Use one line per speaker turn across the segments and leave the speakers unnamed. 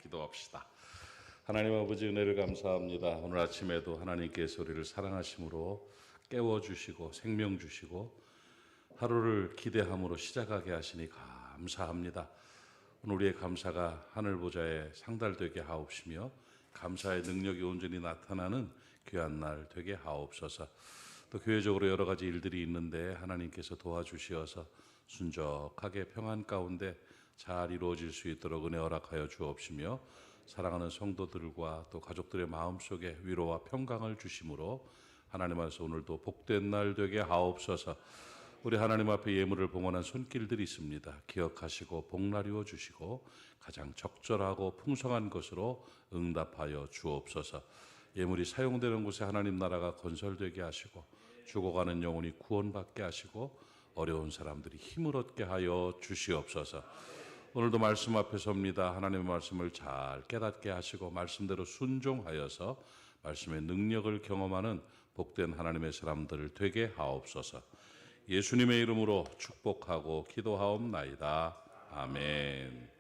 기도합시다. 하나님 아버지 은혜를 감사합니다. 오늘 아침에도 하나님께서 우리를 사랑하심으로 깨워주시고 생명 주시고 하루를 기대함으로 시작하게 하시니 감사합니다. 오늘 우리의 감사가 하늘보좌에 상달되게 하옵시며 감사의 능력이 온전히 나타나는 귀한 날 되게 하옵소서. 또 교회적으로 여러 가지 일들이 있는데 하나님께서 도와주시어서 순적하게 평안 가운데 잘 이루어질 수 있도록 은혜 허락하여 주옵시며 사랑하는 성도들과 또 가족들의 마음속에 위로와 평강을 주심으로 하나님 안에서 오늘도 복된 날 되게 하옵소서. 우리 하나님 앞에 예물을 봉헌한 손길들이 있습니다. 기억하시고 복나리워 주시고 가장 적절하고 풍성한 것으로 응답하여 주옵소서. 예물이 사용되는 곳에 하나님 나라가 건설되게 하시고 죽어가는 영혼이 구원받게 하시고 어려운 사람들이 힘을 얻게 하여 주시옵소서. 오늘도 말씀 앞에 섭니다. 하나님의 말씀을 잘 깨닫게 하시고 말씀대로 순종하여서 말씀의 능력을 경험하는 복된 하나님의 사람들 되게 하옵소서. 예수님의 이름으로 축복하고 기도하옵나이다. 아멘.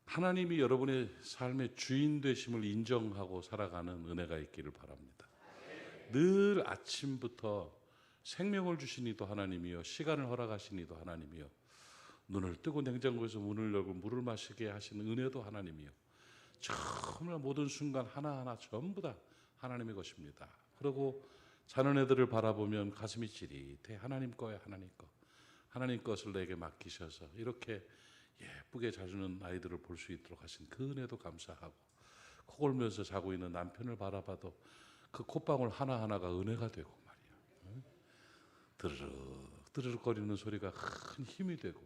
하나님이 여러분의 삶의 주인 되심을 인정하고 살아가는 은혜가 있기를 바랍니다. 늘 아침부터 생명을 주신 이도 하나님이요, 시간을 허락하신 이도 하나님이요, 눈을 뜨고 냉장고에서 문을 열고 물을 마시게 하시는 은혜도 하나님이요, 정말 모든 순간 하나하나 전부 다 하나님의 것입니다. 그리고 자는 애들을 바라보면 가슴이 찌릿해. 하나님 거야, 하나님 거. 하나님 것을 내게 맡기셔서 이렇게 예쁘게 자주는 아이들을 볼 수 있도록 하신 그 은혜도 감사하고, 코 골면서 자고 있는 남편을 바라봐도 그 콧방울 하나하나가 은혜가 되고 말이야. 드르륵 드르륵 거리는 소리가 큰 힘이 되고,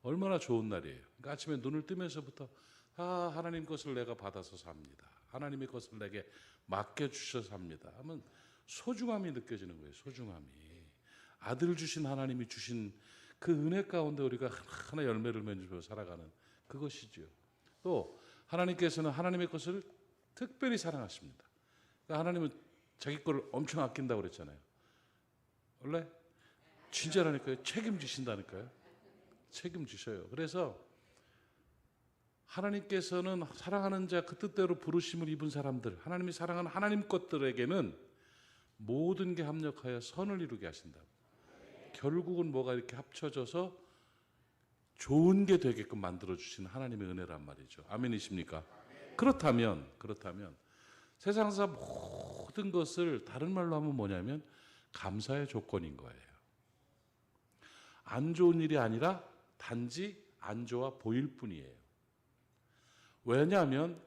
얼마나 좋은 날이에요. 그러니까 아침에 눈을 뜨면서부터 하나님 것을 내가 받아서 삽니다. 하나님의 것을 내게 맡겨주셔서 삽니다 하면 소중함이 느껴지는 거예요. 소중함이. 아들 주신 하나님이 주신 그 은혜 가운데 우리가 하나 열매를 맺으며 살아가는 그것이지요. 또 하나님께서는 하나님의 것을 특별히 사랑하십니다. 그러니까 하나님은 자기 거를 엄청 아낀다고 그랬잖아요. 원래 진짜라니까요. 책임지신다니까요. 책임지셔요. 그래서 하나님께서는 사랑하는 자 그 뜻대로 부르심을 입은 사람들, 하나님이 사랑하는 하나님 것들에게는 모든 게 합력하여 선을 이루게 하신다고. 결국은 뭐가 이렇게 합쳐져서 좋은 게 되게끔 만들어주시는 하나님의 은혜란 말이죠. 아멘이십니까? 그렇다면 세상사 모든 것을 다른 말로 하면 뭐냐면 감사의 조건인 거예요. 안 좋은 일이 아니라 단지 안 좋아 보일 뿐이에요. 왜냐하면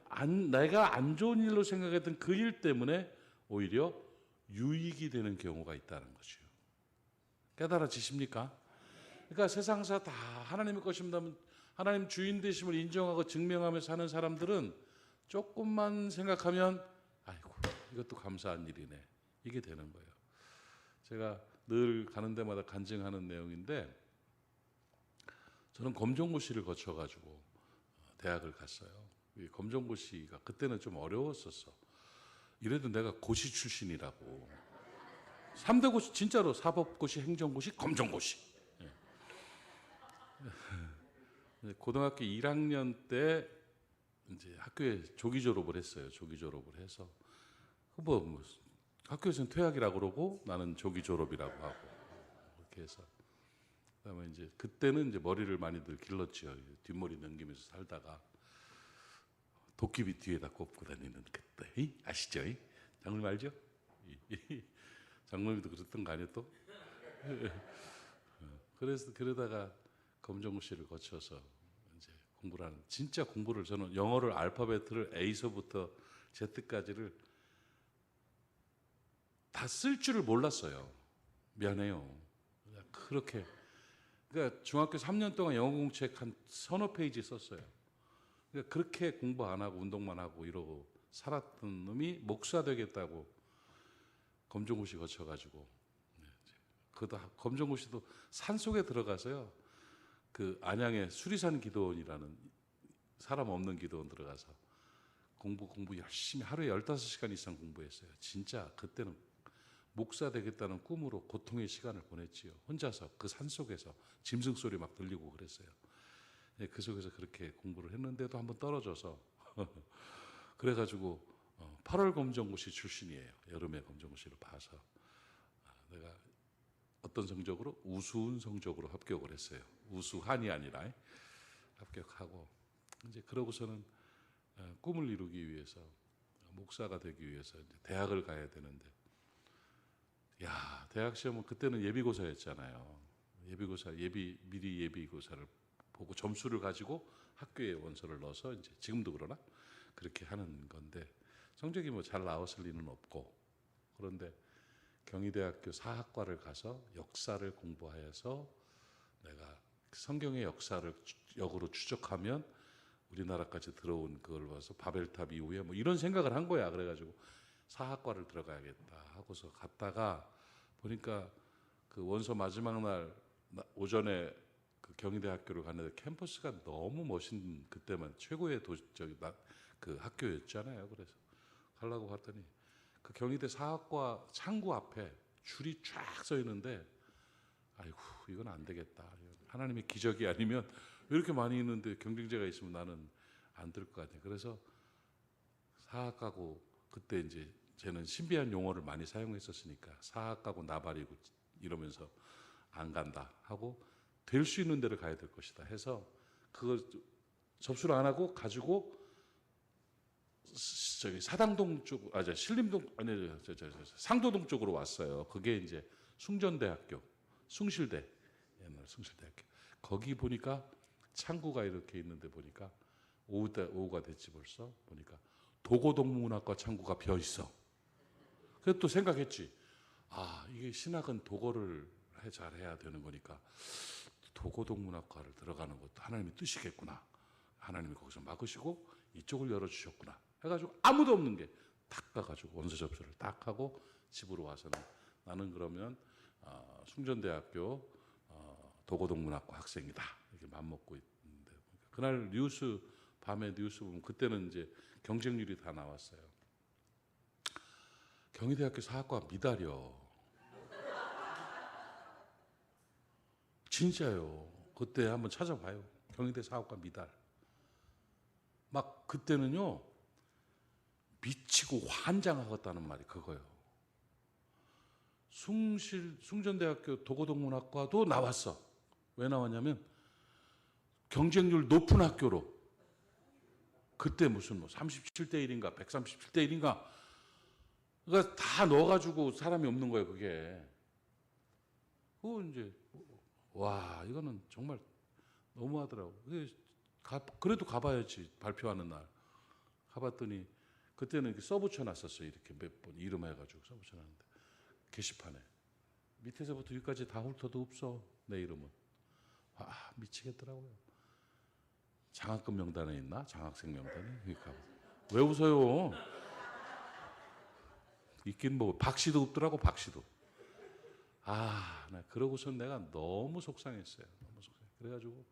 내가 안 좋은 일로 생각했던 그 일 때문에 오히려 유익이 되는 경우가 있다는 거죠. 깨달아지십니까? 그러니까 세상사 다 하나님의 것입니다면 하나님 주인 되심을 인정하고 증명하며 사는 사람들은 조금만 생각하면 아이고 이것도 감사한 일이네, 이게 되는 거예요. 제가 늘 가는 데마다 간증하는 내용인데, 저는 검정고시를 거쳐가지고 대학을 갔어요. 검정고시가 그때는 좀 어려웠었어. 이래도 내가 고시 출신이라고. 3대 고시, 진짜로 사법고시, 행정고시, 검정고시. 고등학교 1학년 때 이제 학교에 조기 졸업을 했어요. 조기 졸업을 해서 뭐 학교에서는 퇴학이라고 그러고 나는 조기 졸업이라고 하고 이렇게 해서, 그다음에 이제 그때는 이제 머리를 많이들 길렀죠. 뒷머리 넘기면서 살다가 도끼비 뒤에다 꼽고 다니는 그때 아시죠? 장로님 알죠? 장로님도 그랬던 거 아니에요 또? 그래서 그러다가 검정고시를 거쳐서 이제 공부를 하는, 진짜 공부를, 저는 영어를 알파벳을 A서부터 Z까지를 다 쓸 줄을 몰랐어요. 미안해요. 그렇게. 그러니까 중학교 3년 동안 영어 공책 한 서너 페이지 썼어요. 그러니까 그렇게 공부 안 하고 운동만 하고 이러고 살았던 놈이 목사 되겠다고 검정고시 거쳐가지고, 검정고시도 산속에 들어가서요, 그 안양의 수리산 기도원이라는 사람 없는 기도원 들어가서 공부 열심히 하루에 15시간 이상 공부했어요. 진짜 그때는 목사 되겠다는 꿈으로 고통의 시간을 보냈지요. 혼자서 그 산속에서 짐승 소리 막 들리고 그랬어요. 그 속에서 그렇게 공부를 했는데도 한번 떨어져서 그래가지고 8월 검정고시 출신이에요. 여름에 검정고시를 봐서 내가 어떤 성적으로? 우수운 성적으로 합격을 했어요. 우수한이 아니라 합격하고 이제 그러고서는 꿈을 이루기 위해서 목사가 되기 위해서 이제 대학을 가야 되는데 야, 대학 시험은 그때는 예비고사였잖아요. 예비고사 미리 예비고사를 보고 점수를 가지고 학교에 원서를 넣어서 이제 지금도 그러나 그렇게 하는 건데 성적이 뭐 잘 나왔을 리는 없고 그런데 경희대학교 사학과를 가서 역사를 공부하여서 내가 성경의 역사를 역으로 추적하면 우리나라까지 들어온 그걸 봐서 바벨탑 이후에 뭐 이런 생각을 한 거야. 그래가지고 사학과를 들어가야겠다 하고서 갔다가 보니까 그 원서 마지막 날 오전에 그 경희대학교를 갔는데 캠퍼스가 너무 멋있는 그때만 최고의 그 학교였잖아요. 그래서 가려고 갔더니 그 경희대 사학과 창구 앞에 줄이 쫙 서 있는데 아이고 이건 안 되겠다. 하나님의 기적이 아니면 이렇게 많이 있는데 경쟁자가 있으면 나는 안 들 것 같아. 그래서 사학가고 그때 이제 쟤는 신비한 용어를 많이 사용했었으니까 사학가고 나발이고 이러면서 안 간다 하고 될 수 있는 데를 가야 될 것이다 해서 그걸 접수를 안 하고 가지고 저기 사당동 쪽, 신림동 아니 상도동 쪽으로 왔어요. 그게 이제 숭전대학교, 숭실대 옛날 숭실대학교. 거기 보니까 창구가 이렇게 있는데 보니까 오후가 됐지 벌써 보니까 도고동문학과 창구가 비어 있어. 그래서 또 생각했지. 아 이게 신학은 도고를 잘해야 되는 거니까 도고동문학과를 들어가는 것도 하나님의 뜻이겠구나. 하나님이 거기서 막으시고 이쪽을 열어주셨구나. 해가지고 아무도 없는 게 딱 가가지고 원서 접수를 딱 하고 집으로 와서는 나는 그러면 숭전대학교 도고동문학과 학생이다 이렇게 맘먹고 있는데 그날 밤에 뉴스 보면 그때는 이제 경쟁률이 다 나왔어요. 경희대학교 사학과 미달이요. 진짜요. 그때 한번 찾아봐요. 경희대 사학과 미달. 막 그때는요 미치고 환장하겠다는 말이 그거예요. 숭전대학교 도고동문학과도 나왔어. 왜 나왔냐면 경쟁률 높은 학교로 그때 무슨 뭐 37대 1인가 137대 1인가 그러니까 다 넣어가지고 사람이 없는 거예요. 그게 그거 이제 와 이거는 정말 너무하더라고. 그래도 가봐야지. 발표하는 날 가봤더니 그때는 이렇게 써붙여놨었어요. 이렇게 몇 번 이름 해가지고 써붙여놨는데 게시판에 밑에서부터 여기까지 다 훑어도 없어. 내 이름은. 와 미치겠더라고요. 장학금 명단에 있나? 장학생 명단에? 그러니까 왜 웃어요? 있긴 뭐 박씨도 없더라고. 박씨도. 나 그러고선 내가 너무 속상했어요. 너무 속상해. 그래가지고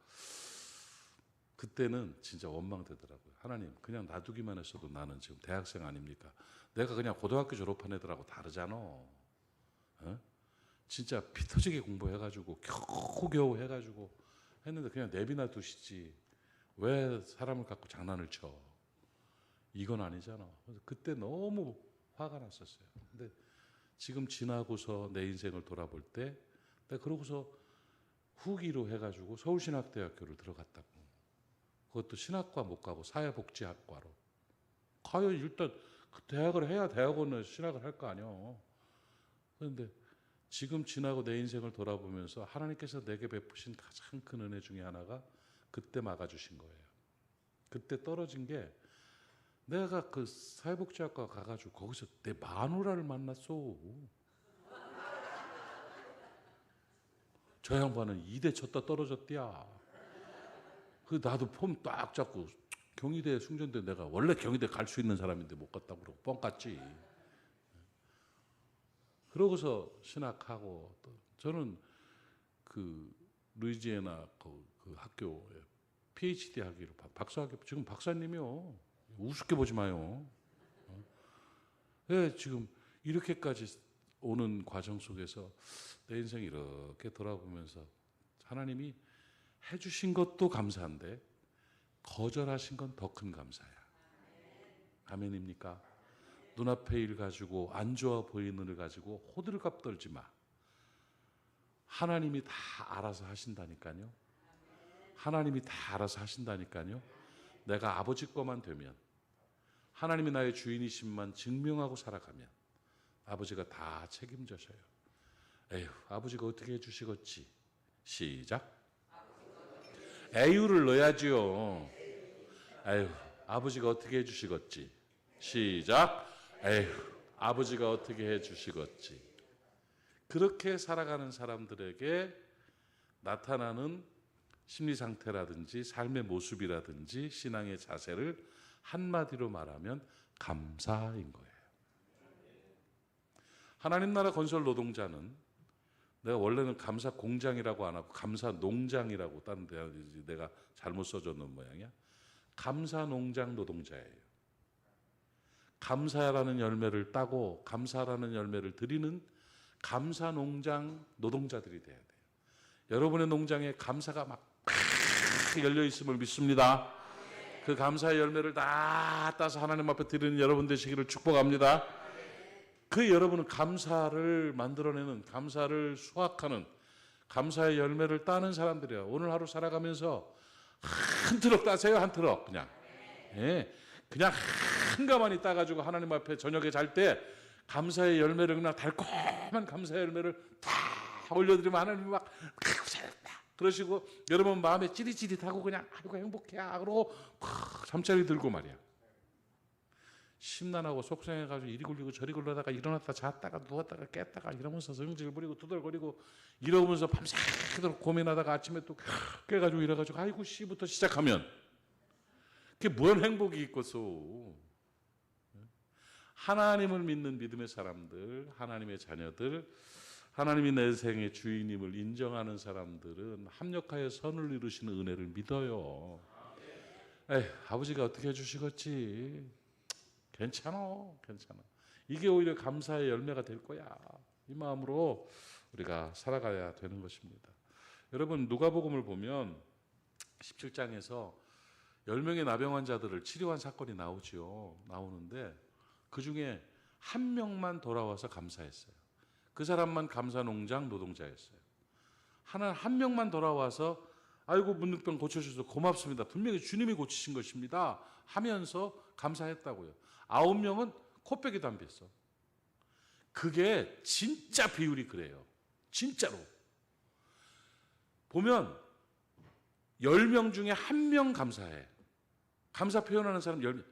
그때는 진짜 원망되더라고요. 하나님 그냥 놔두기만 했어도 나는 지금 대학생 아닙니까? 내가 그냥 고등학교 졸업한 애들하고 다르잖아. 어? 진짜 피 터지게 공부해가지고 겨우 해가지고 했는데 그냥 내비나 두시지 왜 사람을 갖고 장난을 쳐? 이건 아니잖아. 그래서 그때 너무 화가 났었어요. 근데 지금 지나고서 내 인생을 돌아볼 때 내가 그러고서 후기로 해가지고 서울신학대학교를 들어갔다고. 그것도 신학과 못 가고 사회복지학과로. 가요. 일단 그 대학을 해야 대학원을 신학을 할 거 아니야. 그런데 지금 지나고 내 인생을 돌아보면서 하나님께서 내게 베푸신 가장 큰 은혜 중에 하나가 그때 막아주신 거예요. 그때 떨어진 게 내가 그 사회복지학과 가가지고 거기서 내 마누라를 만났어. 저 양반은 2대 쳤다 떨어졌디야. 그 나도 폼 딱 잡고 경희대 숭전대 내가 원래 경희대 갈 수 있는 사람인데 못 갔다고 그러고 뻥 갔지. 그러고서 신학하고 또 저는 그 루이지애나 그 학교에 PhD 하기로 박사학위 지금 박사님이요. 우습게 보지 마요. 왜 지금 이렇게까지 오는 과정 속에서 내 인생 이렇게 돌아보면서 하나님이 해주신 것도 감사한데 거절하신 건 더 큰 감사야. 아멘입니까? 눈앞의 일 가지고 안 좋아 보이는 일 가지고 호들갑 떨지 마. 하나님이 다 알아서 하신다니까요. 하나님이 다 알아서 하신다니까요. 내가 아버지 거만 되면, 하나님이 나의 주인이심만 증명하고 살아가면 아버지가 다 책임져셔요. 에휴, 아버지가 어떻게 해주시겠지. 시작. 에휴를 넣어야지요. 에휴, 아버지가 어떻게 해주시겠지. 시작. 에휴, 아버지가 어떻게 해주시겠지. 그렇게 살아가는 사람들에게 나타나는 심리 상태라든지 삶의 모습이라든지 신앙의 자세를 한마디로 말하면 감사인 거예요. 하나님 나라 건설 노동자는, 내가 원래는 감사 공장이라고 안 하고 감사 농장이라고 다른 데 내가 잘못 써줬는 모양이야. 감사 농장 노동자예요. 감사라는 열매를 따고 감사라는 열매를 드리는 감사 농장 노동자들이 돼야 돼요. 여러분의 농장에 감사가 막 열려 있음을 믿습니다. 그 감사의 열매를 다 따서 하나님 앞에 드리는 여러분 되시기를 축복합니다. 그 여러분은 감사를 만들어내는, 감사를 수확하는, 감사의 열매를 따는 사람들이에요. 오늘 하루 살아가면서 한 트럭 따세요. 한 트럭 그냥. 예, 그냥 한가만히 따가지고 하나님 앞에 저녁에 잘 때 감사의 열매를, 그냥 달콤한 감사의 열매를 다 올려드리면 하나님이 막 잘했다 그러시고 여러분 마음에 찌릿찌릿하고 그냥 아이고 행복해 그러고 잠자리 들고 말이야. 심란하고 속상해가지고 이리 굴리고 저리 굴러다가 일어났다 잤다가 누웠다가 깼다가 이러면서 성질 부리고 두들거리고 이러면서 밤새도록 고민하다가 아침에 또 깨가지고 이래가지고 아이고 씨부터 시작하면 그게 뭔 행복이 있겠소. 하나님을 믿는 믿음의 사람들, 하나님의 자녀들, 하나님이 내 생의 주인임을 인정하는 사람들은 합력하여 선을 이루시는 은혜를 믿어요. 에이, 아버지가 어떻게 해주시겠지. 괜찮아. 이게 오히려 감사의 열매가 될 거야. 이 마음으로 우리가 살아가야 되는 것입니다. 여러분 누가복음을 보면 17장에서 10명의 나병 환자들을 치료한 사건이 나오죠. 나오는데 그 중에 한 명만 돌아와서 감사했어요. 그 사람만 감사농장 노동자였어요. 한 명만 돌아와서 아이고 문득병 고쳐주셔서 고맙습니다. 분명히 주님이 고치신 것입니다 하면서 감사했다고요. 9명은 코빼기도 안 뺐어. 그게 진짜 비율이 그래요. 진짜로. 보면 10명 중에 1명 감사해. 감사 표현하는 사람 10명.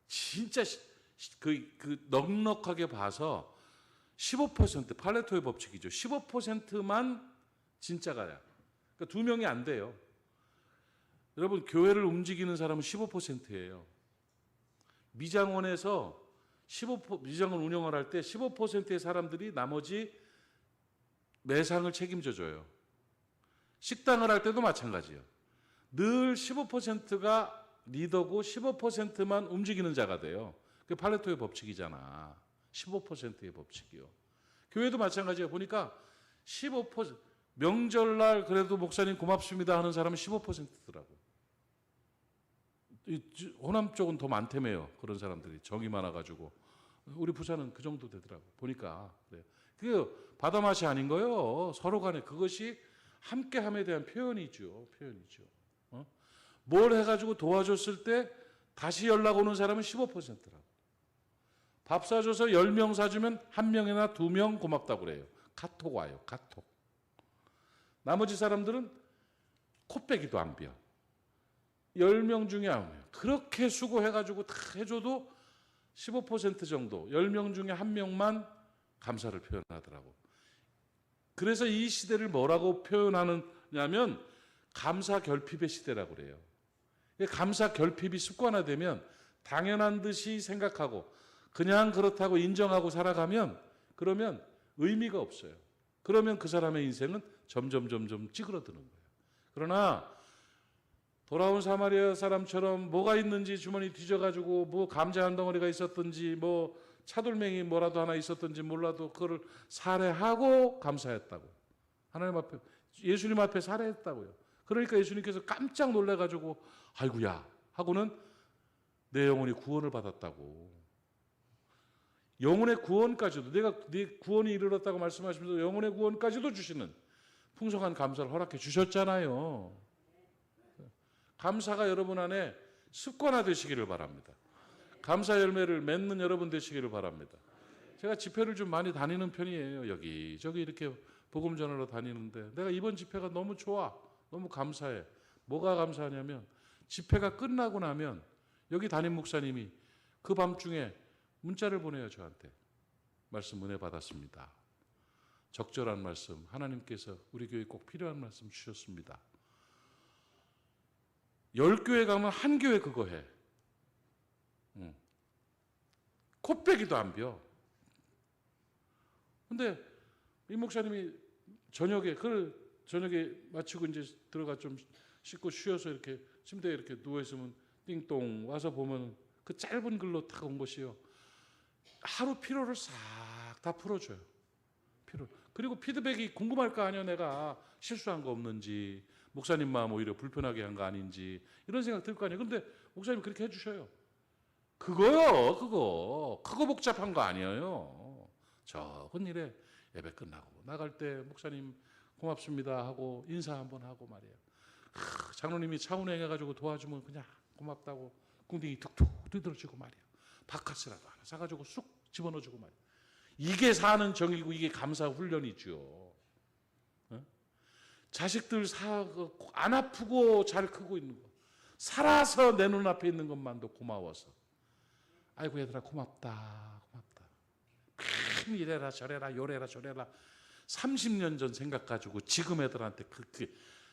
진짜 그 넉넉하게 봐서 15% 팔레토의 법칙이죠. 15%만 진짜가야. 그러니까 2명이 안 돼요. 여러분 교회를 움직이는 사람은 15%예요. 미장원에서 미장원 운영을 할 때 15%의 사람들이 나머지 매상을 책임져 줘요. 식당을 할 때도 마찬가지예요. 늘 15%가 리더고 15%만 움직이는 자가 돼요. 그게 팔레토의 법칙이잖아. 15%의 법칙이요. 교회도 마찬가지예요. 보니까 15% 명절날 그래도 목사님 고맙습니다 하는 사람은 15%더라고. 호남 쪽은 더 많다며요. 그런 사람들이 정이 많아가지고 우리 부산은 그 정도 되더라고. 보니까 그래요. 그 바다 맛이 아닌 거예요. 서로 간에 그것이 함께함에 대한 표현이죠. 뭘 해가지고 도와줬을 때 다시 연락 오는 사람은 15%라고. 밥 사줘서 10명 사주면 1명이나 2명 고맙다고 그래요. 카톡 와요. 카톡. 나머지 사람들은 코빼기도 안 비어. 10명 중에 9명. 그렇게 수고해가지고 다 해줘도 15% 정도, 10명 중에 1명만 감사를 표현하더라고. 그래서 이 시대를 뭐라고 표현하느냐면 감사 결핍의 시대라고 그래요. 감사 결핍이 습관화되면 당연한 듯이 생각하고 그냥 그렇다고 인정하고 살아가면 그러면 의미가 없어요. 그러면 그 사람의 인생은 점점 찌그러드는 거예요. 그러나 돌아온 사마리아 사람처럼 뭐가 있는지 주머니 뒤져가지고 뭐 감자 한 덩어리가 있었든지 뭐 차돌맹이 뭐라도 하나 있었던지 몰라도 그거를 살해하고 감사했다고. 하나님 앞에, 예수님 앞에 살해했다고요. 그러니까 예수님께서 깜짝 놀래가지고 아이고야 하고는 내 영혼이 구원을 받았다고. 영혼의 구원까지도, 내가 네 구원이 이르렀다고 말씀하시면서 영혼의 구원까지도 주시는 풍성한 감사를 허락해 주셨잖아요. 감사가 여러분 안에 습관화 되시기를 바랍니다. 감사 열매를 맺는 여러분 되시기를 바랍니다. 제가 집회를 좀 많이 다니는 편이에요. 여기저기 이렇게 복음 전하러 다니는데 내가 이번 집회가 너무 좋아. 너무 감사해. 뭐가 감사하냐면 집회가 끝나고 나면 여기 담임 목사님이 그 밤중에 문자를 보내요. 저한테. 말씀 은혜 받았습니다. 적절한 말씀, 하나님께서 우리 교회에 꼭 필요한 말씀 주셨습니다. 10교회 가면 한 교회 그거 해. 코빼기도 안 벼. 근데 이 목사님이 저녁에 마치고 이제 들어가 좀 씻고 쉬어서 이렇게 침대에 이렇게 누워 있으면 띵동 와서 보면 그 짧은 글로 탁 온 것이요. 하루 피로를 싹 다 풀어줘요. 피로. 그리고 피드백이 궁금할 거 아니에요. 내가 실수한 거 없는지, 목사님 마음 오히려 불편하게 한 거 아닌지 이런 생각 들 거 아니에요. 근데 목사님 그렇게 해주셔요. 그거요. 그거 크고 복잡한 거 아니에요. 적은 일에 예배 끝나고 나갈 때 목사님 고맙습니다 하고 인사 한번 하고 말이에요. 장로님이 차 운행해가지고 도와주면 그냥 고맙다고 궁둥이 툭툭 두드려주고 말이에요. 바카스라도 하나 사가지고 쑥 집어넣어주고 말이에요. 이게 사는 정이고 이게 감사 훈련이죠. 자식들 안 아프고 잘 크고 있는 거, 살아서 내 눈앞에 있는 것만도 고마워서, 아이고 얘들아 고맙다. 이래라 저래라 요래라 저래라 30년 전 생각 가지고 지금 애들한테 그렇게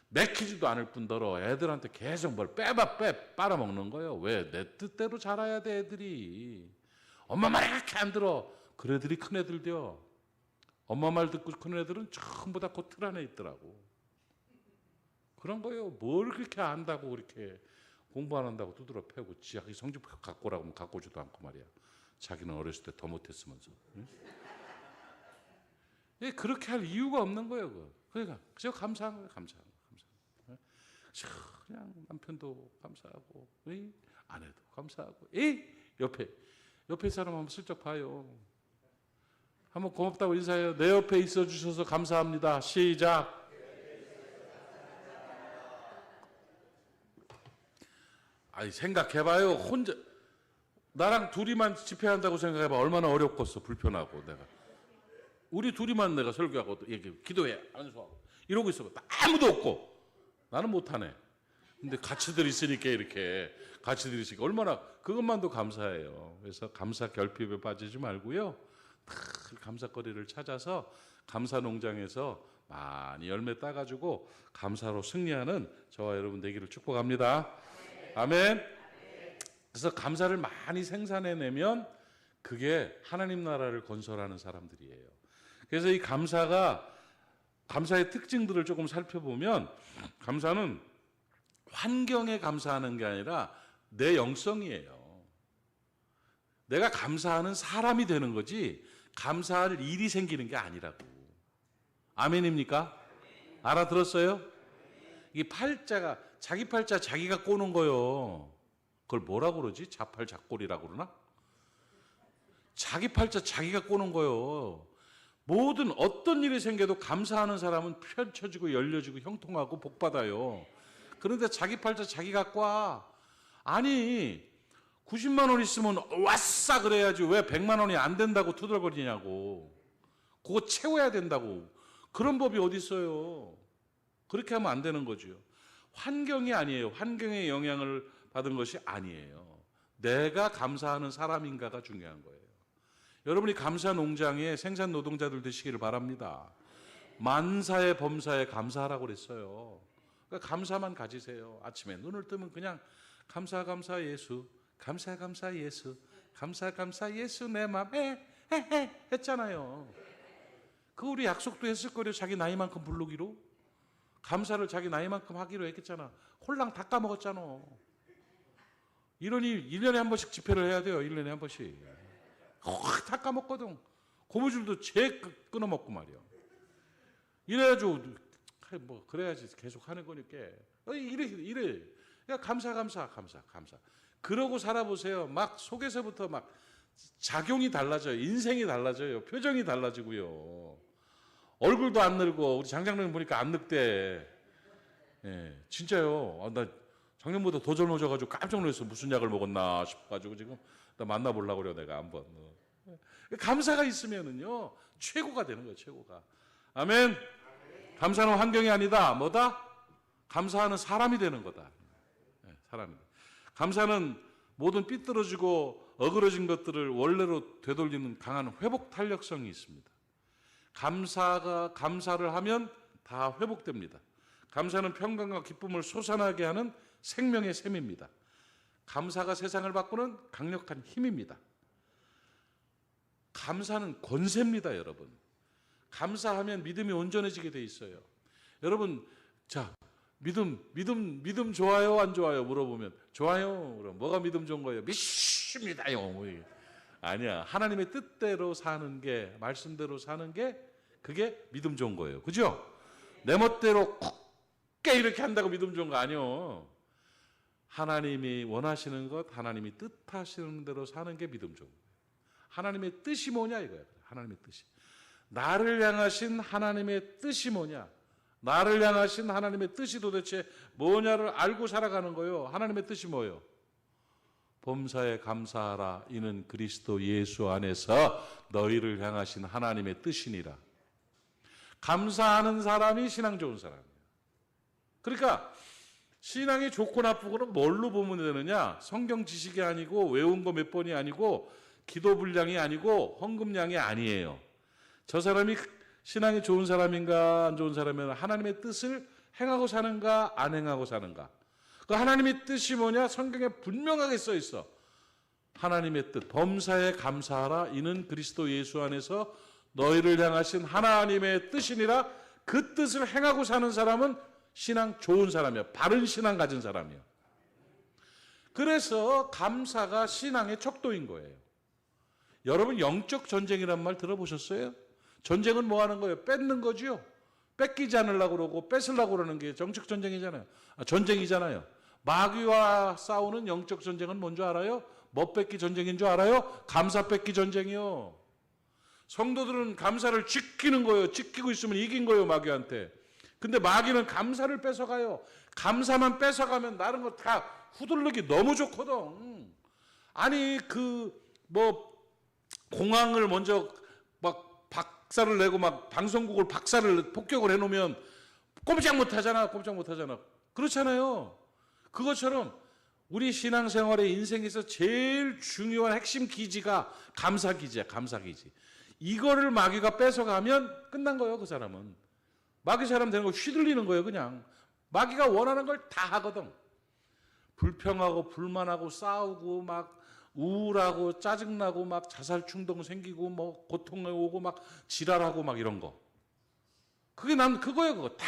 내키지도 않을 뿐더러 애들한테 계속 뭘 빨아먹는 거예요. 왜? 내 뜻대로 자라야 돼. 애들이 엄마 말이 그렇게 안 들어. 그 애들이 큰 애들요. 엄마 말 듣고 큰 애들은 전부 다 그 틀 안에 있더라고. 그런 거예요. 뭘 그렇게 안다고 그렇게 공부 안 한다고 두드러 패고 자기 성적 갖고 오라고 하면 갖고 오지도 않고 말이야. 자기는 어렸을 때 더 못했으면서. 응? 그렇게 할 이유가 없는 거예요. 그러니까 그저 감사한 거예요. 감사한 거. 그냥 남편도 감사하고, 아내도 감사하고, 옆에 사람 한번 슬쩍 봐요. 한번 고맙다고 인사해요. 내 옆에 있어 주셔서 감사합니다. 시작. 아니 생각해봐요. 혼자 나랑 둘이만 집회한다고 생각해봐. 얼마나 어렵겠어. 불편하고 내가. 우리 둘이만 내가 설교하고 얘기 기도해 안수하고 이러고 있어. 아무도 없고 나는 못하네. 근데 같이들 있으니까 이렇게 같이들 있으니까 얼마나 그것만도 감사해요. 그래서 감사 결핍에 빠지지 말고요. 감사거리를 찾아서 감사 농장에서 많이 열매 따가지고 감사로 승리하는 저와 여러분 되기를 축복합니다. 아멘. 그래서 감사를 많이 생산해내면 그게 하나님 나라를 건설하는 사람들이에요. 그래서 이 감사의 특징들을 조금 살펴보면 감사는 환경에 감사하는 게 아니라 내 영성이에요. 내가 감사하는 사람이 되는 거지 감사할 일이 생기는 게 아니라고. 아멘입니까? 알아들었어요? 이 팔자가 자기 팔자 자기가 꼬는 거요. 그걸 뭐라고 그러지? 자팔 자골이라고 그러나? 자기 팔자 자기가 꼬는 거요. 모든 어떤 일이 생겨도 감사하는 사람은 펼쳐지고 열려지고 형통하고 복받아요. 그런데 자기 팔자 자기가 꽈. 아니 90만 원 있으면 왔싸 그래야지 왜 100만 원이 안 된다고 투덜거리냐고. 그거 채워야 된다고. 그런 법이 어디 있어요. 그렇게 하면 안 되는 거죠. 환경이 아니에요. 환경의 영향을 받은 것이 아니에요. 내가 감사하는 사람인가가 중요한 거예요. 여러분이 감사 농장의 생산 노동자들 되시기를 바랍니다. 만사의 범사에 감사하라고 그랬어요. 그러니까 감사만 가지세요. 아침에 눈을 뜨면 그냥 감사 예수, 감사 예수, 감사 예수 내 맘에 했잖아요. 그 우리 약속도 했을 거예요. 자기 나이만큼 부르기로. 감사를 자기 나이만큼 하기로 했겠잖아. 홀랑 다 까먹었잖아. 이러니 1년에 한 번씩 집회를 해야 돼요. 1년에 한 번씩. 다 까먹거든. 고무줄도 제 끊어먹고 말이야. 이래가지고 뭐 그래야지 계속 하는 거니까 이래. 야, 감사. 그러고 살아보세요. 막 속에서부터 막 작용이 달라져요. 인생이 달라져요. 표정이 달라지고요. 얼굴도 안 늙어. 우리 장장님 보니까 안 늙대. 예, 진짜요. 나 작년보다 더 젊어져가지고 깜짝 놀랐어. 무슨 약을 먹었나 싶어가지고 지금 나 만나보려고 그래요. 내가 한번. 감사가 있으면은요 최고가 되는 거예요. 최고가. 아멘. 감사는 환경이 아니다. 뭐다? 감사하는 사람이 되는 거다. 네, 사람이. 감사는 모든 삐뚤어지고 어그러진 것들을 원래로 되돌리는 강한 회복 탄력성이 있습니다. 감사를 하면 다 회복됩니다. 감사는 평강과 기쁨을 솟아나게 하는 생명의 샘입니다. 감사가 세상을 바꾸는 강력한 힘입니다. 감사는 권세입니다, 여러분. 감사하면 믿음이 온전해지게 돼 있어요. 여러분, 자, 믿음 좋아요, 안 좋아요? 물어보면 좋아요. 그럼 뭐가 믿음 좋은 거예요? 믿습니다요. 아니야. 하나님의 뜻대로 사는 게, 말씀대로 사는 게 그게 믿음 좋은 거예요. 그죠? 내 멋대로 굳게 이렇게 한다고 믿음 좋은 거 아니요. 하나님이 원하시는 것, 하나님이 뜻하시는 대로 사는 게 믿음 좋은 거예요. 하나님의 뜻이 뭐냐 이거예요. 하나님의 뜻이. 나를 향하신 하나님의 뜻이 뭐냐? 나를 향하신 하나님의 뜻이 도대체 뭐냐를 알고 살아가는 거예요. 하나님의 뜻이 뭐예요? 범사에 감사하라. 이는 그리스도 예수 안에서 너희를 향하신 하나님의 뜻이니라. 감사하는 사람이 신앙 좋은 사람이에요. 그러니까 신앙이 좋고 나쁘고는 뭘로 보면 되느냐? 성경 지식이 아니고 외운 거 몇 번이 아니고 기도 분량이 아니고 헌금량이 아니에요. 저 사람이 신앙이 좋은 사람인가 안 좋은 사람이면 하나님의 뜻을 행하고 사는가 안 행하고 사는가. 그 하나님의 뜻이 뭐냐? 성경에 분명하게 써 있어. 하나님의 뜻, 범사에 감사하라. 이는 그리스도 예수 안에서 너희를 향하신 하나님의 뜻이니라. 그 뜻을 행하고 사는 사람은 신앙 좋은 사람이야. 바른 신앙 가진 사람이야. 그래서 감사가 신앙의 척도인 거예요. 여러분 영적 전쟁이란 말 들어보셨어요? 전쟁은 뭐 하는 거예요? 뺏는 거죠. 뺏기지 않으려고 그러고 뺏으려고 그러는 게 영적 전쟁이잖아요. 전쟁이잖아요. 마귀와 싸우는 영적 전쟁은 뭔 줄 알아요? 뭐 뺏기 전쟁인 줄 알아요? 감사 뺏기 전쟁이요. 성도들은 감사를 지키는 거예요. 지키고 있으면 이긴 거예요, 마귀한테. 근데 마귀는 감사를 뺏어가요. 감사만 뺏어가면 다른 거 다 후들르기 너무 좋거든. 아니 공항을 먼저 막 박살을 내고 막 방송국을 폭격을 해놓으면 꼼짝 못하잖아. 그렇잖아요. 그것처럼 우리 신앙생활의 인생에서 제일 중요한 핵심 기지가 감사기지야. 감사기지. 이거를 마귀가 뺏어가면 끝난 거예요. 그 사람은. 마귀 사람 되는 거 휘둘리는 거예요. 그냥. 마귀가 원하는 걸 다 하거든. 불평하고 불만하고 싸우고 막 우울하고 짜증나고 막 자살 충동 생기고 뭐 고통에 오고 막 지랄하고 막 이런 거. 그거예요. 그거 다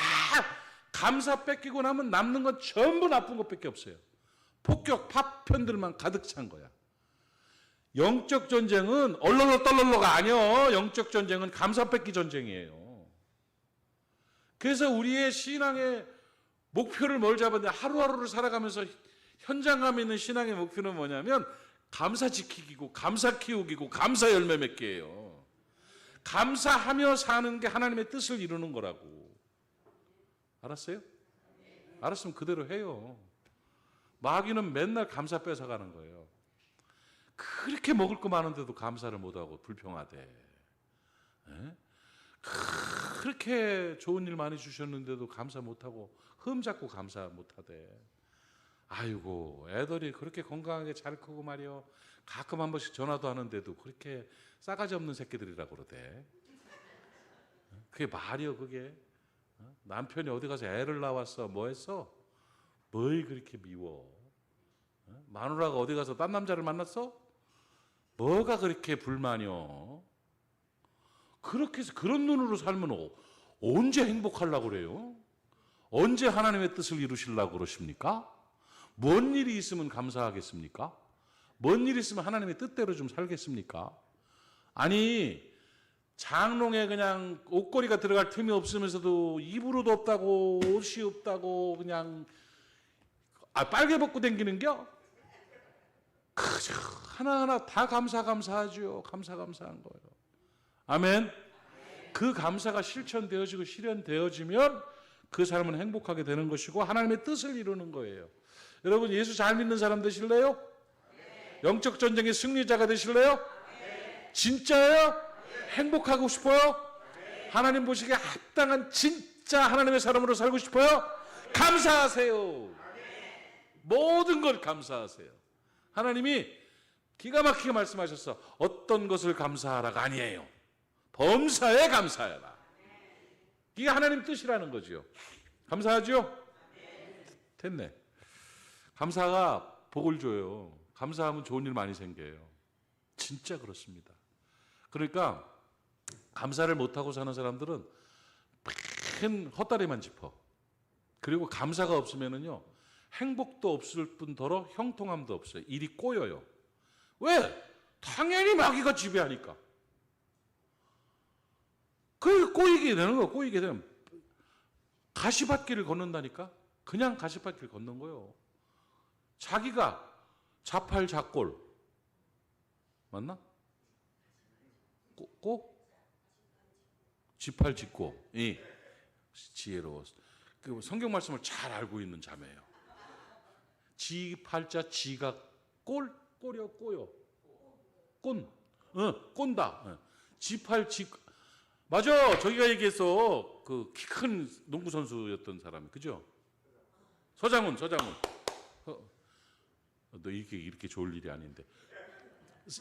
감사 뺏기고 나면 남는 건 전부 나쁜 것밖에 없어요. 폭격 파편들만 가득 찬 거야. 영적 전쟁은 얼렁얼렁 떨렁러가 아니요. 영적 전쟁은 감사 뺏기 전쟁이에요. 그래서 우리의 신앙의 목표를 뭘 잡았는데 하루하루를 살아가면서 현장감 있는 신앙의 목표는 뭐냐면 감사 지키기고 감사 키우기고 감사 열매 맺기예요. 감사하며 사는 게 하나님의 뜻을 이루는 거라고. 알았어요? 알았으면 그대로 해요. 마귀는 맨날 감사 뺏어가는 거예요. 그렇게 먹을 거 많은데도 감사를 못하고 불평하대. 에? 그렇게 좋은 일 많이 주셨는데도 감사 못하고 흠잡고 감사 못하대. 아이고 애들이 그렇게 건강하게 잘 크고 말이요. 가끔 한 번씩 전화도 하는데도 그렇게 싸가지 없는 새끼들이라고 그러대. 그게 말이요 그게. 남편이 어디 가서 애를 낳았어 뭐 했어? 뭘 그렇게 미워? 마누라가 어디 가서 딴 남자를 만났어? 뭐가 그렇게 불만이요? 그렇게 해서 그런 눈으로 살면 언제 행복하려고 그래요? 언제 하나님의 뜻을 이루시려고 그러십니까? 뭔 일이 있으면 감사하겠습니까? 뭔 일이 있으면 하나님의 뜻대로 좀 살겠습니까? 아니 장롱에 그냥 옷걸이가 들어갈 틈이 없으면서도 이불도 없다고 옷이 없다고 그냥 빨개 벗고 댕기는겨? 그저 하나하나 다 감사하죠. 감사한 거예요. 아멘. 그 감사가 실천되어지고 실현되어지면 그 사람은 행복하게 되는 것이고 하나님의 뜻을 이루는 거예요. 여러분 예수 잘 믿는 사람 되실래요? 영적 전쟁의 승리자가 되실래요? 진짜예요? 행복하고 싶어요? 하나님 보시기에 합당한 진짜 하나님의 사람으로 살고 싶어요? 감사하세요. 모든 걸 감사하세요. 하나님이 기가 막히게 말씀하셨어. 어떤 것을 감사하라가 아니에요. 범사에 감사해라. 이게 하나님 뜻이라는 거죠. 감사하죠? 됐네. 감사가 복을 줘요. 감사하면 좋은 일 많이 생겨요. 진짜 그렇습니다. 그러니까 감사를 못하고 사는 사람들은 큰 헛다리만 짚어. 그리고 감사가 없으면은요 행복도 없을 뿐더러 형통함도 없어요. 일이 꼬여요. 왜? 당연히 마귀가 지배하니까. 그 꼬이게 되는 거예요. 꼬이게 되면 가시밭길을 걷는다니까. 그냥 가시밭길 걷는 거예요. 자기가 자팔자꼴 맞나? 지팔짓고 지혜로워. 그 성경 말씀을 잘 알고 있는 자매예요. 지팔자 지가 꼴이요 꼬요 꼰다. 지팔지 맞아. 저기가 얘기했어. 그 키 큰 농구 선수였던 사람이 그죠? 서장훈. 너 이렇게 좋을 일이 아닌데.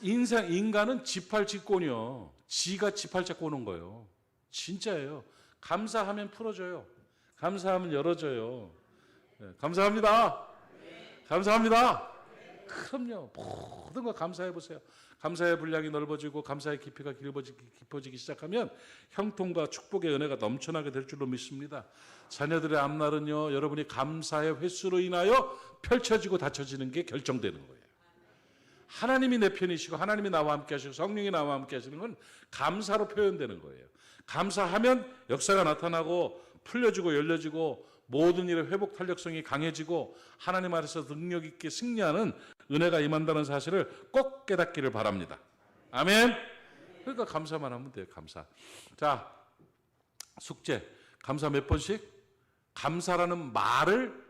인간은 지팔지꼰이요. 지가 지팔자 꼬는 거예요. 진짜예요. 감사하면 풀어져요. 감사하면 열어져요. 네, 감사합니다. 감사합니다. 그럼요. 모든 거 감사해 보세요. 감사의 분량이 넓어지고 감사의 깊이가 깊어지기 시작하면 형통과 축복의 은혜가 넘쳐나게 될 줄로 믿습니다. 자녀들의 앞날은요, 여러분이 감사의 횟수로 인하여 펼쳐지고 닫혀지는 게 결정되는 거예요. 하나님이 내 편이시고 하나님이 나와 함께 하시고 성령이 나와 함께 하시는 건 감사로 표현되는 거예요. 감사하면 역사가 나타나고 풀려지고 열려지고 모든 일의 회복 탄력성이 강해지고 하나님 아래서 능력 있게 승리하는 은혜가 임한다는 사실을 꼭 깨닫기를 바랍니다. 아멘. 그러니까 감사만 하면 돼요. 감사. 자, 숙제. 감사 몇 번씩? 감사라는 말을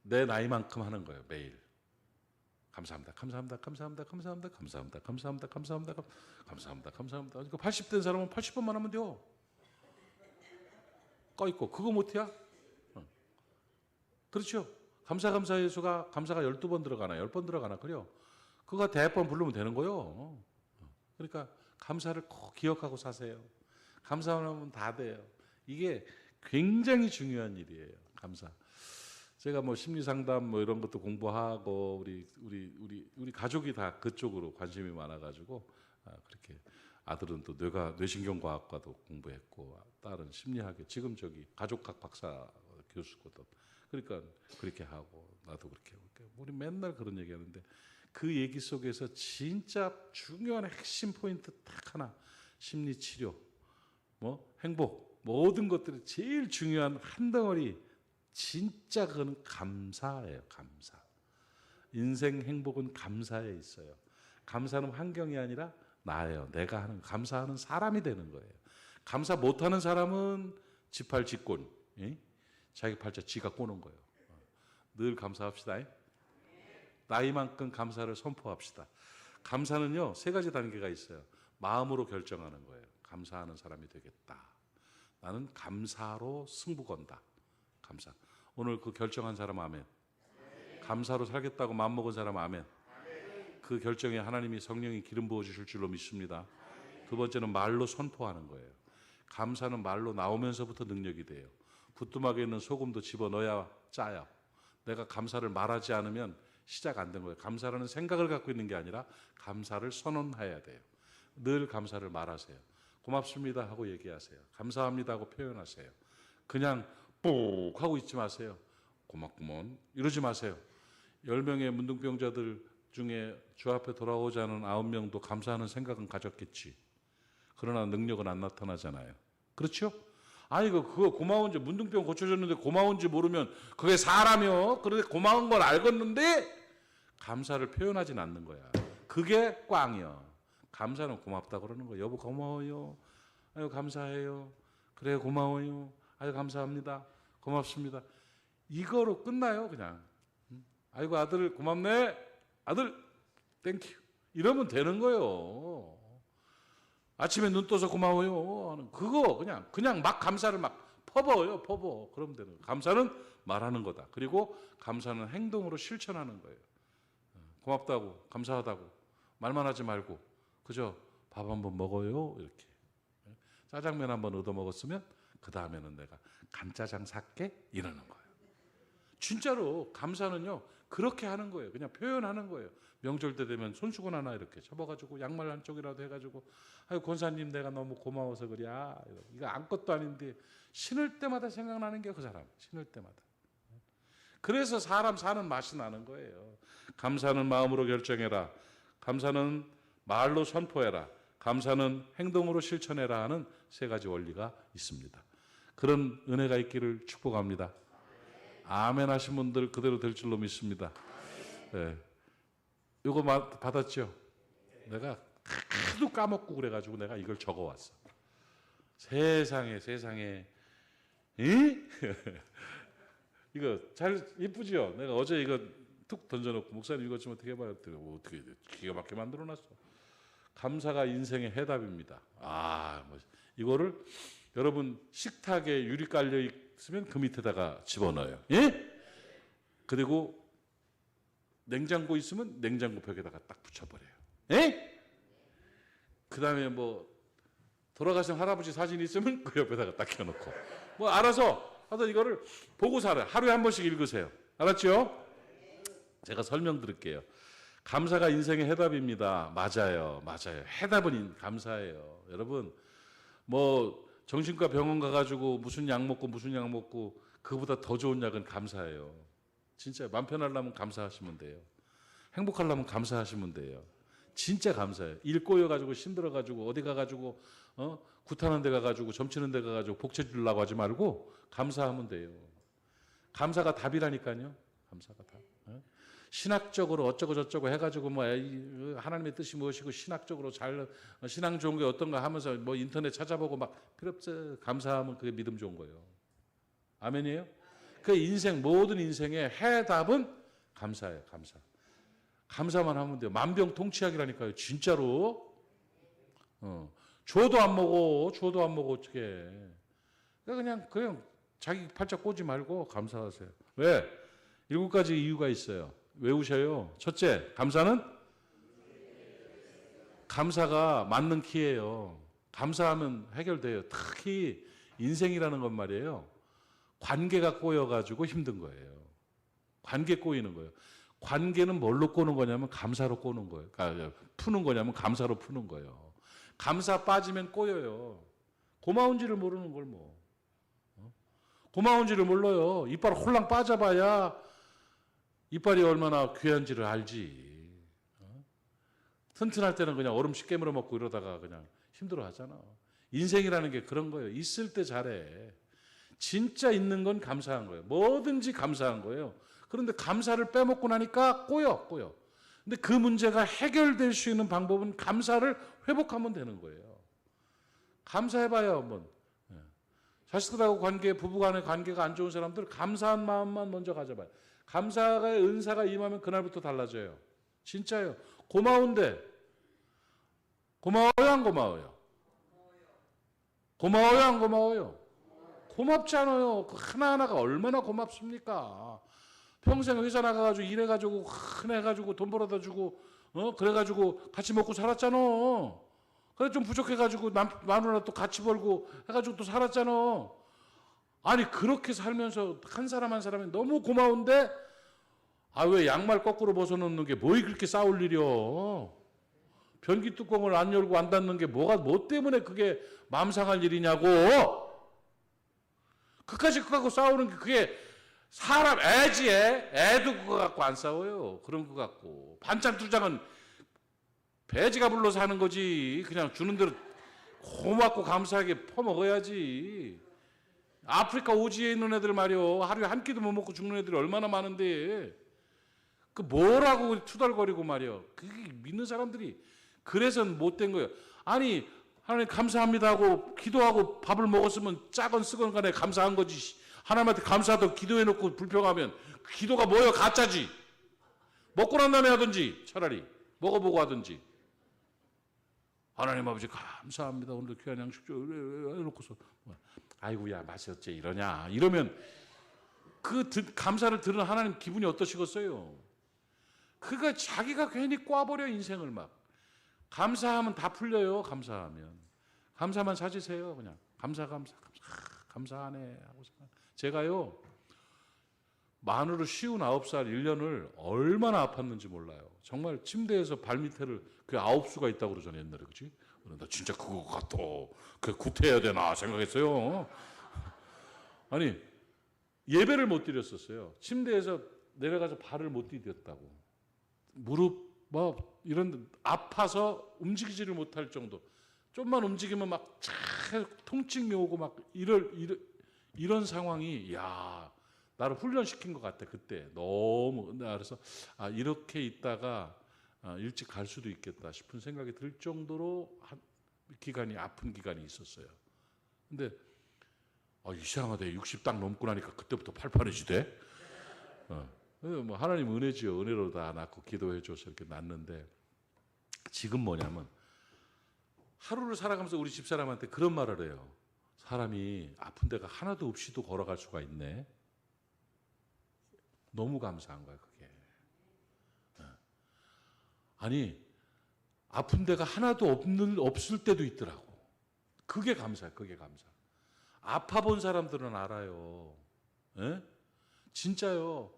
내 나이만큼 하는 거예요. 매일. 감사합니다. 감사합니다. 감사합니다. 감사합니다. 감사합니다. 감사합니다. 감사합니다. 감사합니다. 감사합니다. 그러니까 80된 사람은 80번만 하면 돼요. 꺼있고 그거 못해야? 그렇죠. 감사 예수가 감사가 12번 들어가나 10번 들어가나 그래요. 그거 대번 부르면 되는 거예요. 그러니까 감사를 꼭 기억하고 사세요. 감사하면 다 돼요. 이게 굉장히 중요한 일이에요. 감사. 제가 뭐 심리 상담 뭐 이런 것도 공부하고 우리 가족이 다 그쪽으로 관심이 많아가지고 그렇게 아들은 또 뇌신경과학과도 공부했고 딸은 심리학에 지금 저기 가족학 박사 교수거든. 그러니까 그렇게 하고 나도 그렇게 하고 우리 맨날 그런 얘기하는데 그 얘기 속에서 진짜 중요한 핵심 포인트 딱 하나 심리 치료 뭐 행복 모든 것들이 제일 중요한 한 덩어리 진짜 그거는 감사예요. 감사. 인생 행복은 감사에 있어요. 감사는 환경이 아니라 나예요. 내가 하는 감사하는 사람이 되는 거예요. 감사 못하는 사람은 지팔지꼰 자기 팔자 지가 꼬는 거예요. 늘 감사합시다. 나이만큼 감사를 선포합시다. 감사는요 3가지 단계가 있어요. 마음으로 결정하는 거예요. 감사하는 사람이 되겠다. 나는 감사로 승부 건다. 감사. 오늘 그 결정한 사람 아멘. 감사로 살겠다고 마음먹은 사람 아멘. 그 결정에 하나님이 성령이 기름 부어주실 줄로 믿습니다. 두 번째는 말로 선포하는 거예요. 감사는 말로 나오면서부터 능력이 돼요. 부뚜막에 있는 소금도 집어넣어야 짜요. 내가 감사를 말하지 않으면 시작 안 된 거예요. 감사라는 생각을 갖고 있는 게 아니라 감사를 선언해야 돼요. 늘 감사를 말하세요. 고맙습니다 하고 얘기하세요. 감사합니다 하고 표현하세요. 그냥 뽁 하고 있지 마세요. 고맙구먼 이러지 마세요. 10명의 문둥병자들 중에 주 앞에 돌아오자는 9명도 감사하는 생각은 가졌겠지. 그러나 능력은 안 나타나잖아요. 그렇죠? 아니 그거 고마운지, 문둥병 고쳐줬는데 고마운지 모르면 그게 사람이요. 그런데 고마운 걸 알겠는데 감사를 표현하진 않는 거야. 그게 꽝이야. 감사는 고맙다 그러는 거야. 여보 고마워요. 아유 감사해요. 그래 고마워요. 아유 감사합니다. 고맙습니다. 이거로 끝나요 그냥. 아이고 아들 고맙네. 아들 땡큐. 이러면 되는 거예요. 아침에 눈 떠서 고마워요 하는 그거 그냥 막 감사를 막 퍼버요. 그러면 되는 거예요. 감사는 말하는 거다. 그리고 감사는 행동으로 실천하는 거예요. 고맙다고 감사하다고 말만 하지 말고 그저 밥 한번 먹어요 이렇게. 짜장면 한번 얻어 먹었으면 그 다음에는 내가 간짜장 살게 이러는 거예요. 진짜로 감사는요 그렇게 하는 거예요. 그냥 표현하는 거예요. 명절 때 되면 손수건 하나 이렇게 접어가지고 양말 한쪽이라도 해가지고 아유 권사님 내가 너무 고마워서 그래. 이거 아무것도 아닌데 신을 때마다 생각나는 게 그 사람. 신을 때마다. 그래서 사람 사는 맛이 나는 거예요. 감사는 마음으로 결정해라. 감사는 말로 선포해라. 감사는 행동으로 실천해라 하는 세 가지 원리가 있습니다. 그런 은혜가 있기를 축복합니다. 아멘 하신 분들 그대로 될 줄로 믿습니다. 네. 이거 받았죠? 내가 하도 까먹고 그래가지고 내가 이걸 적어왔어. 세상에 이거 잘 이쁘죠? 내가 어제 이거 툭 던져놓고 목사님 이것 좀 어떻게 해봐요? 어떻게 기가 막히게 만들어놨어. 감사가 인생의 해답입니다. 이거를 여러분 식탁에 유리 깔려 있으면 그 밑에다가 집어넣어요. 예? 그리고 냉장고 있으면 냉장고 벽에다가 딱 붙여버려요. 예? 그 다음에 뭐 돌아가신 할아버지 사진 있으면 그 옆에다가 딱 켜놓고 뭐 알아서 하여튼 이거를 보고 살아요. 하루에 한 번씩 읽으세요. 알았죠? 제가 설명드릴게요. 감사가 인생의 해답입니다. 맞아요. 해답은 감사예요. 여러분 뭐 정신과 병원 가가지고 무슨 약 먹고 그보다 더 좋은 약은 감사예요. 진짜 맘 편하려면 감사하시면 돼요. 행복하려면 감사하시면 돼요. 진짜 감사해요. 일 꼬여가지고 힘들어가지고 어디 가가지고 굿하는 데 가가지고 점치는 데 가가지고 복채 주려고 하지 말고 감사하면 돼요. 감사가 답이라니까요. 감사가 답. 신학적으로 어쩌고 저쩌고 해가지고 뭐 하나님의 뜻이 무엇이고 신학적으로 잘 신앙 좋은 게 어떤가 하면서 뭐 인터넷 찾아보고 막 필요 없어. 감사하면 그게 믿음 좋은 거예요. 아멘이에요? 그 인생 모든 인생의 해답은 감사예요. 감사만 하면 돼요. 만병통치약이라니까요. 진짜로. 줘도 안 먹어 어떻게? 그냥 자기 팔자 꼬지 말고 감사하세요. 왜? 7가지 이유가 있어요. 외우셔요. 첫째, 감사가 맞는 키예요. 감사하면 해결돼요. 특히 인생이라는 건 말이에요. 관계가 꼬여가지고 힘든 거예요. 관계 꼬이는 거예요. 관계는 뭘로 꼬는 거냐면 감사로 꼬는 거예요. 그러니까 푸는 거냐면 감사로 푸는 거예요. 감사 빠지면 꼬여요. 고마운지를 모르는 걸 뭐. 고마운지를 몰라요. 이빨 홀랑 빠져봐야 이빨이 얼마나 귀한지를 알지. 튼튼할 때는 그냥 얼음씩 깨물어 먹고 이러다가 그냥 힘들어 하잖아. 인생이라는 게 그런 거예요. 있을 때 잘해. 진짜 있는 건 감사한 거예요. 뭐든지 감사한 거예요. 그런데 감사를 빼먹고 나니까 꼬여. 근데 그 문제가 해결될 수 있는 방법은 감사를 회복하면 되는 거예요. 감사해봐요, 한번. 자식들하고 부부간의 관계가 안 좋은 사람들 감사한 마음만 먼저 가져봐요. 감사의 은사가 임하면 그날부터 달라져요. 진짜요. 고마운데 고마워요 안 고마워요? 고마워요 안 고마워요? 고맙잖아요. 그 하나하나가 얼마나 고맙습니까? 평생 회사 나가가지고 일해가지고 해가지고 돈 벌어다 주고 그래가지고 같이 먹고 살았잖아. 그래 좀 부족해가지고 마누라 또 같이 벌고 해가지고 또 살았잖아. 아니 그렇게 살면서 한 사람 한 사람이 너무 고마운데 왜 양말 거꾸로 벗어놓는 게 뭐이 그렇게 싸울 일이여. 변기 뚜껑을 안 열고 안 닫는 게 뭐 때문에 그게 마음 상할 일이냐고. 그까지 그하고 싸우는 게 그게 사람 애지 애도 그거 갖고 안 싸워요. 그런 거 갖고 반찬 두 장은 배지가 불러서 하는 거지. 그냥 주는 대로 고맙고 감사하게 퍼먹어야지. 아프리카 오지에 있는 애들 말이요, 하루에 한 끼도 못 먹고 죽는 애들이 얼마나 많은데 그 뭐라고 투덜거리고 말이요. 그게 믿는 사람들이 그래서 못된 거예요. 아니 하나님 감사합니다 하고 기도하고 밥을 먹었으면 짜건 쓰건 간에 감사한 거지. 하나님한테 감사하다고 기도해놓고 불평하면 그 기도가 뭐예요? 가짜지. 먹고 난 다음에 하든지 차라리 먹어보고 하든지. 하나님 아버지 감사합니다. 오늘도 귀한 양식 줘. 해놓고서 아이고야 맛이 어째 이러냐. 이러면 그 감사를 들은 하나님 기분이 어떠시겠어요? 그가 자기가 괜히 꽈버려 인생을 막. 감사하면 다 풀려요. 감사하면. 감사만 찾으세요. 그냥 감사하네 하고 제가요 만으로 59살 1년을 얼마나 아팠는지 몰라요. 정말 침대에서 발밑에를 그 9수가 있다고 그러잖아요. 옛날에 그치? 나 진짜 그거 같아. 그 구태해야 되나 생각했어요. 아니 예배를 못 드렸었어요. 침대에서 내려가서 발을 못 디뎠다고. 무릎 뭐 이런 아파서 움직이지를 못할 정도. 좀만 움직이면 막 통증이 오고 막 이런 상황이 야 나를 훈련시킨 것 같아. 그때 너무. 그래서 이렇게 있다가 일찍 갈 수도 있겠다 싶은 생각이 들 정도로 기간이 아픈 기간이 있었어요. 근데 이상하대. 60 딱 넘고 나니까 그때부터 팔팔해지대. 뭐 하나님 은혜지요. 은혜로 다 낳고 기도해줘서 이렇게 낳는데 지금 뭐냐면 하루를 살아가면서 우리 집사람한테 그런 말을 해요. 사람이 아픈 데가 하나도 없이도 걸어갈 수가 있네. 너무 감사한 거야 그게. 아니 아픈 데가 하나도 없을 때도 있더라고. 그게 감사해. 그게 감사. 아파 본 사람들은 알아요. 에? 진짜요.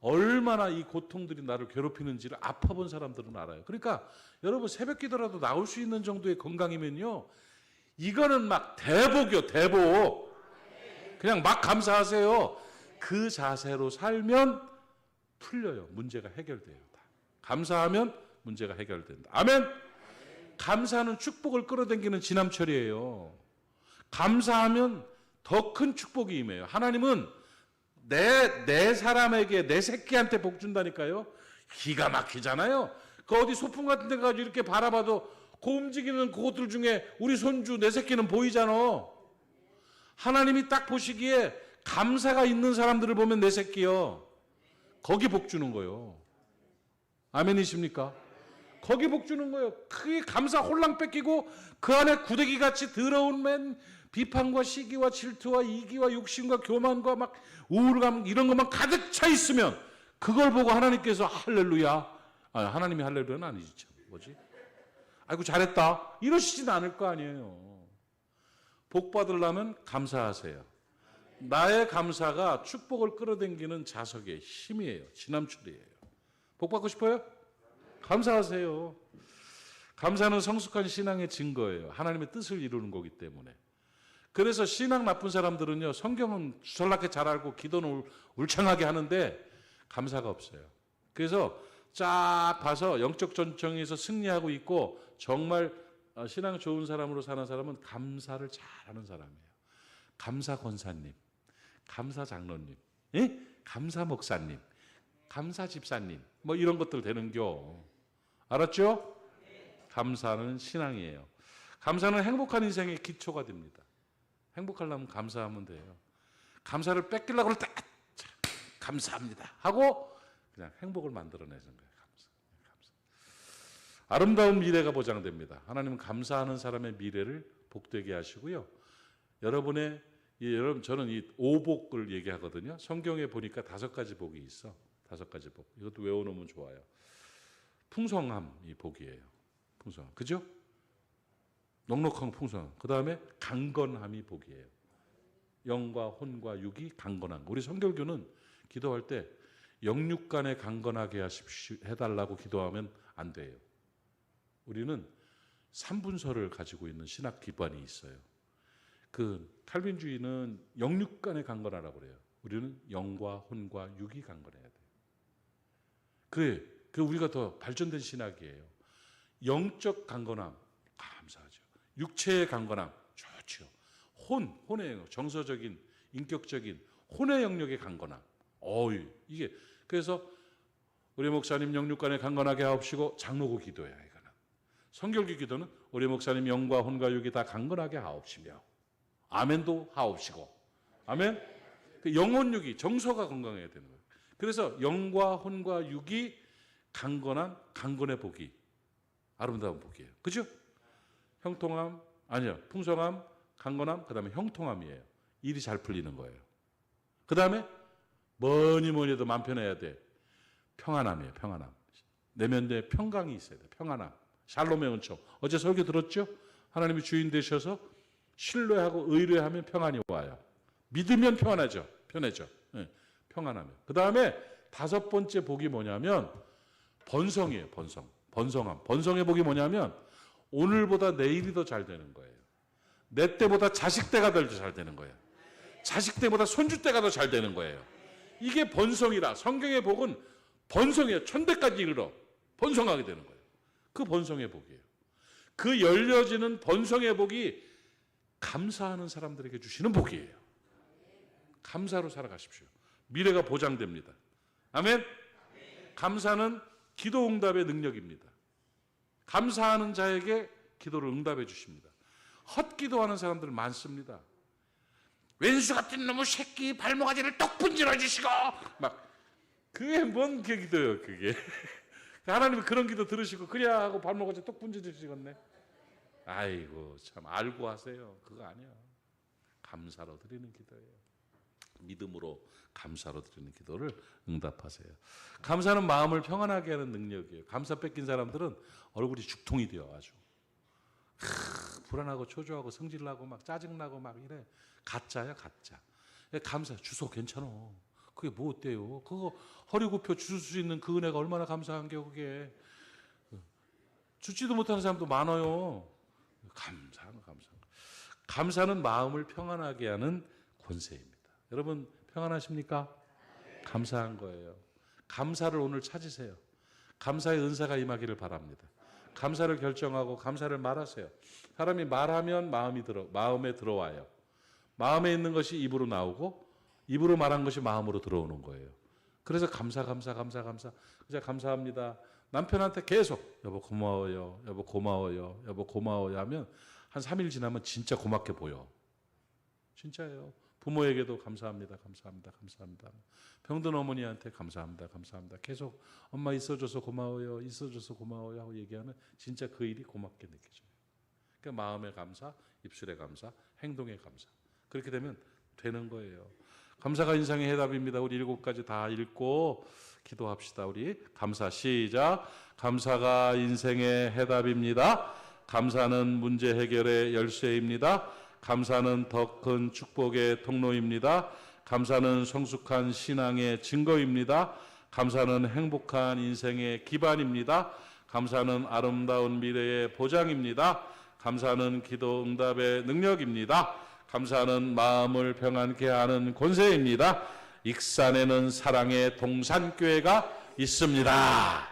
얼마나 이 고통들이 나를 괴롭히는지를 아파 본 사람들은 알아요. 그러니까 여러분 새벽 기도라도 나올 수 있는 정도의 건강이면요. 이거는 막 대복이요. 대복. 그냥 막 감사하세요. 그 자세로 살면 풀려요. 문제가 해결돼요. 다. 감사하면 문제가 해결된다. 아멘. 감사는 축복을 끌어당기는 지남철이에요. 감사하면 더 큰 축복이 임해요. 하나님은 내 사람에게 내 새끼한테 복 준다니까요. 기가 막히잖아요. 그 어디 소풍 같은 데 가지고 이렇게 바라봐도 그 움직이는 그것들 중에 우리 손주 내 새끼는 보이잖아. 하나님이 딱 보시기에 감사가 있는 사람들을 보면 내 새끼요. 거기 복 주는 거예요. 아멘이십니까? 거기 복 주는 거예요. 그게 감사 홀랑 뺏기고 그 안에 구데기같이 더러운 맨 비판과 시기와 질투와 이기와 욕심과 교만과 막 우울감 이런 것만 가득 차 있으면 그걸 보고 하나님께서 할렐루야. 하나님이 할렐루야는 아니지 참. 뭐지? 아이고 잘했다. 이러시진 않을 거 아니에요. 복 받으려면 감사하세요. 나의 감사가 축복을 끌어당기는 자석의 힘이에요. 지남출이에요. 복 받고 싶어요? 감사하세요. 감사는 성숙한 신앙의 증거예요. 하나님의 뜻을 이루는 거기 때문에. 그래서 신앙 나쁜 사람들은요, 성경은 주설납게 잘 알고 기도는 울창하게 하는데 감사가 없어요. 그래서 쫙 봐서 영적 전쟁에서 승리하고 있고 정말 신앙 좋은 사람으로 사는 사람은 감사를 잘하는 사람이에요. 감사 권사님, 감사 장로님, 예? 감사 목사님, 감사 집사님, 뭐 이런 것들 되는겨. 알았죠? 감사는 신앙이에요. 감사는 행복한 인생의 기초가 됩니다. 행복하려면 감사하면 돼요. 감사를 뺏기려고 할 때 감사합니다 하고 그냥 행복을 만들어내는 거예요. 감사. 아름다운 미래가 보장됩니다. 하나님은 감사하는 사람의 미래를 복되게 하시고요. 여러분 저는 이 오복을 얘기하거든요. 성경에 보니까 5가지 복이 있어. 5가지 복. 이것도 외워놓으면 좋아요. 풍성함이 복이에요. 풍성함. 그죠? 넉넉한 풍성함. 그 다음에 강건함이 복이에요. 영과 혼과 육이 강건한 거. 우리 성결교는 기도할 때 영육간에 강건하게 해달라고 기도하면 안 돼요. 우리는 3분서를 가지고 있는 신학 기반이 있어요. 그 칼빈주의는 영육간에 강건하라고 그래요. 우리는 영과 혼과 육이 강건해야 돼요. 그 우리가 더 발전된 신학이에요. 영적 강건함 감사하죠. 육체의 강건함 좋죠. 혼의 정서적인 인격적인 혼의 영역의 강건함. 이게 그래서 우리 목사님 영육간에 강건하게 하옵시고 장로고 기도야 이거는. 성결기 기도는 우리 목사님 영과 혼과 육이 다 강건하게 하옵시며 아멘도 하옵시고 아멘. 그 영혼 육이 정서가 건강해야 되는 거예요. 그래서 영과 혼과 육이 강건한 강건의 복이 아름다운 복이에요. 그죠? 형통함 아니요 풍성함 강건함 그다음에 형통함이에요. 일이 잘 풀리는 거예요. 그다음에 뭐니 해도 맘 편해야 돼. 평안함이에요. 평안함. 내면에 평강이 있어야 돼. 평안함. 샬롬의 은총. 어제 설교 들었죠? 하나님이 주인 되셔서 신뢰하고 의뢰하면 평안이 와요. 믿으면 평안하죠. 편해져. 네. 평안하면. 그 다음에 다섯 번째 복이 뭐냐면 번성이에요. 번성함. 번성의 복이 뭐냐면 오늘보다 내일이 더 잘 되는 거예요. 내 때보다 자식 때가 더 잘 되는 거예요. 자식 때보다 손주 때가 더 잘 되는 거예요. 이게 번성이라. 성경의 복은 번성이에요. 천대까지 이르러 번성하게 되는 거예요. 그 번성의 복이에요. 그 열려지는 번성의 복이 감사하는 사람들에게 주시는 복이에요. 감사로 살아가십시오. 미래가 보장됩니다. 아멘. 감사는 기도 응답의 능력입니다. 감사하는 자에게 기도를 응답해 주십니다. 헛기도하는 사람들 많습니다. 왼수 같은 놈의 새끼 발모가지를 똑 분질러 주시고 막 그게 뭔 기도예요 그게. 하나님이 그런 기도 들으시고 그래 하고 발모가지 똑 분질러 주시겠네. 아이고 참 알고 하세요. 그거 아니야. 감사로 드리는 기도예요. 믿음으로 감사로 드리는 기도를 응답하세요. 감사는 마음을 평안하게 하는 능력이에요. 감사 뺏긴 사람들은 얼굴이 죽통이 되어 아주 불안하고 초조하고 성질나고 막 짜증나고 막 이래. 가짜야 가짜. 감사 주소 괜찮아. 그게 뭐 어때요? 그거 허리 굽혀 줄 수 있는 그 은혜가 얼마나 감사한 게 그게. 주지도 못하는 사람도 많아요. 감사는 마음을 평안하게 하는 권세입니다. 여러분 평안하십니까? 감사한 거예요. 감사를 오늘 찾으세요. 감사의 은사가 임하기를 바랍니다. 감사를 결정하고 감사를 말하세요. 사람이 말하면 마음에 들어와요. 마음에 있는 것이 입으로 나오고 입으로 말한 것이 마음으로 들어오는 거예요. 그래서 감사. 그냥 감사합니다. 남편한테 계속 여보 고마워요. 여보 고마워요. 여보 고마워요 하면 한 3일 지나면 진짜 고맙게 보여. 진짜예요. 부모에게도 감사합니다. 병든 어머니한테 감사합니다. 계속 엄마 있어줘서 고마워요. 하고 얘기하면 진짜 그 일이 고맙게 느껴져요. 그러니까 마음의 감사, 입술의 감사, 행동의 감사. 그렇게 되면 되는 거예요. 감사가 인생의 해답입니다. 우리 7가지 다 읽고 기도합시다. 우리 감사 시작. 감사가 인생의 해답입니다. 감사는 문제 해결의 열쇠입니다. 감사는 더 큰 축복의 통로입니다. 감사는 성숙한 신앙의 증거입니다. 감사는 행복한 인생의 기반입니다. 감사는 아름다운 미래의 보장입니다. 감사는 기도 응답의 능력입니다. 감사는 마음을 평안케 하는 권세입니다. 익산에는 사랑의 동산교회가 있습니다.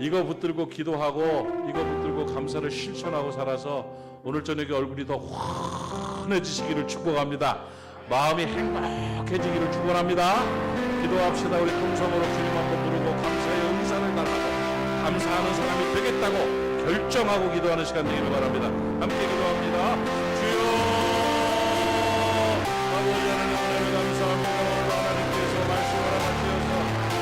이거 붙들고 기도하고 이거 붙들고 감사를 실천하고 살아서 오늘 저녁에 얼굴이 더 환해지시기를 축복합니다. 마음이 행복해지기를 축원합니다. 기도합시다. 우리 통성으로 주님 한번 부르고 감사의 은사를 달라고 감사하는 사람이 되겠다고 결정하고 기도하는 시간 되기를 바랍니다. 함께 기도합니다. 주여 아버지 하나님 오늘 감사합니다. 오늘 하나님께서 말씀을 하시어서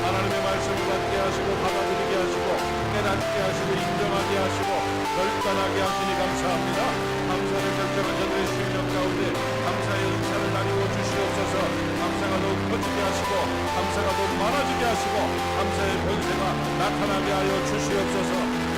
하나님의 말씀을 받게 하시고 받아들이게 하시고 깨닫게 하시고 인정하게 하시고 결단하게 하시니 감사합니다. 감사를 결정한 저들의 심령 가운데 감사의 은사를 나누어 주시옵소서. 감사가 더욱 커지게 하시고 감사가 더욱 많아지게 하시고 감사의 권세가 나타나게 하여 주시옵소서.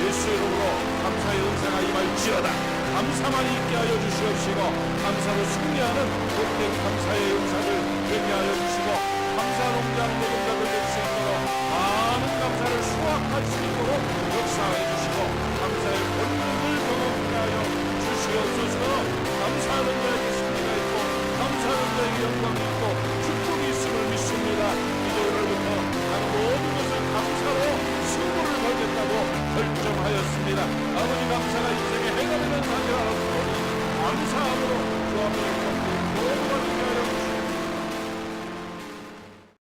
예수 이름으로 감사의 은사가 임할지어다. 감사만 있게 하여 주시옵시고 감사로 승리하는 복된 감사의 은사를 되게 하여 주시고 감사 농장 노동자들 될 수 있도록 많은 감사를 수확할 수 있도록 역사해 주시고 감사의 본능을 경험하게 하여 주시옵소서. 감사하는 자에게 승리가 있고 감사하는 자에게 영광이 있고 축복이 있습니다. 아버지 감사가